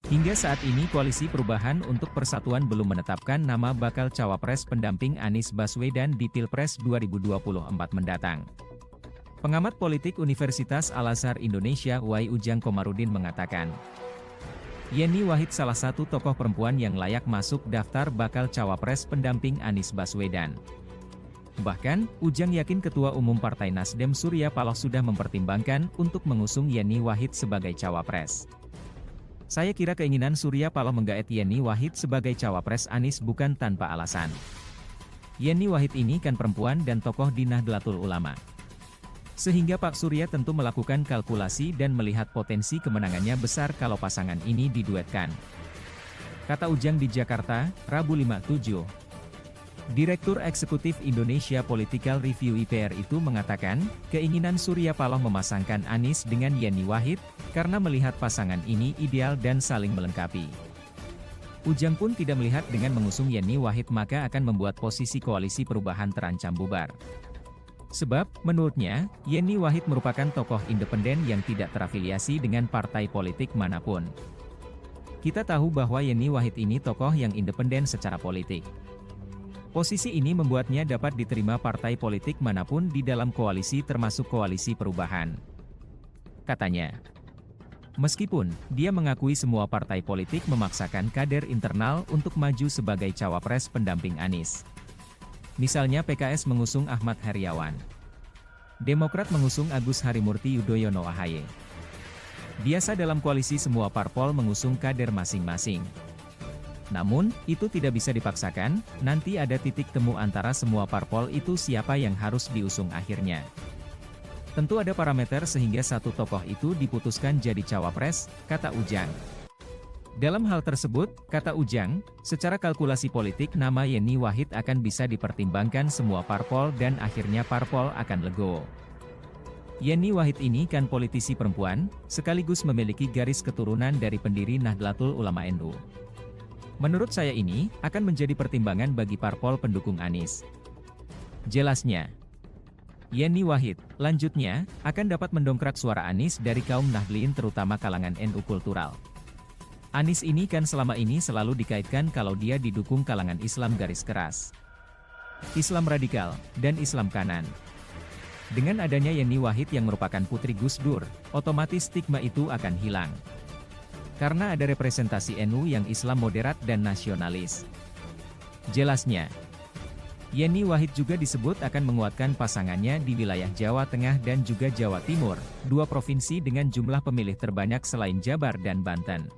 Hingga saat ini Koalisi Perubahan untuk Persatuan belum menetapkan nama bakal cawapres pendamping Anies Baswedan di Pilpres 2024 mendatang. Pengamat politik Universitas Al-Azhar Indonesia Wai Ujang Komarudin mengatakan, Yeni Wahid salah satu tokoh perempuan yang layak masuk daftar bakal cawapres pendamping Anies Baswedan. Bahkan, Ujang yakin Ketua Umum Partai Nasdem Surya Paloh sudah mempertimbangkan untuk mengusung Yeni Wahid sebagai cawapres. Saya kira keinginan Surya Paloh menggaet Yeni Wahid sebagai cawapres Anies bukan tanpa alasan. Yeni Wahid ini kan perempuan dan tokoh di Nahdlatul Ulama. Sehingga Pak Surya tentu melakukan kalkulasi dan melihat potensi kemenangannya besar kalau pasangan ini diduetkan. Kata Ujang di Jakarta, Rabu 5/7. Direktur Eksekutif Indonesia Political Review IPR itu mengatakan, keinginan Surya Paloh memasangkan Anies dengan Yeni Wahid, karena melihat pasangan ini ideal dan saling melengkapi. Ujang pun tidak melihat dengan mengusung Yeni Wahid maka akan membuat posisi Koalisi Perubahan terancam bubar. Sebab, menurutnya, Yeni Wahid merupakan tokoh independen yang tidak terafiliasi dengan partai politik manapun. Kita tahu bahwa Yeni Wahid ini tokoh yang independen secara politik. Posisi ini membuatnya dapat diterima partai politik manapun di dalam koalisi termasuk Koalisi Perubahan. Katanya, meskipun dia mengakui semua partai politik memaksakan kader internal untuk maju sebagai cawapres pendamping Anies. Misalnya PKS mengusung Ahmad Heriawan. Demokrat mengusung Agus Harimurti Yudhoyono AHY. Biasa dalam koalisi semua parpol mengusung kader masing-masing. Namun, itu tidak bisa dipaksakan, nanti ada titik temu antara semua parpol itu siapa yang harus diusung akhirnya. Tentu ada parameter sehingga satu tokoh itu diputuskan jadi cawapres, kata Ujang. Dalam hal tersebut, kata Ujang, secara kalkulasi politik nama Yeni Wahid akan bisa dipertimbangkan semua parpol dan akhirnya parpol akan legowo. Yeni Wahid ini kan politisi perempuan, sekaligus memiliki garis keturunan dari pendiri Nahdlatul Ulama NU. Menurut saya ini, akan menjadi pertimbangan bagi parpol pendukung Anies. Jelasnya, Yeni Wahid, lanjutnya, akan dapat mendongkrak suara Anies dari kaum Nahdliin terutama kalangan NU kultural. Anies ini kan selama ini selalu dikaitkan kalau dia didukung kalangan Islam garis keras, Islam radikal, dan Islam kanan. Dengan adanya Yeni Wahid yang merupakan putri Gus Dur, otomatis stigma itu akan hilang. Karena ada representasi NU yang Islam moderat dan nasionalis. Jelasnya, Yeni Wahid juga disebut akan menguatkan pasangannya di wilayah Jawa Tengah dan juga Jawa Timur, dua provinsi dengan jumlah pemilih terbanyak selain Jabar dan Banten.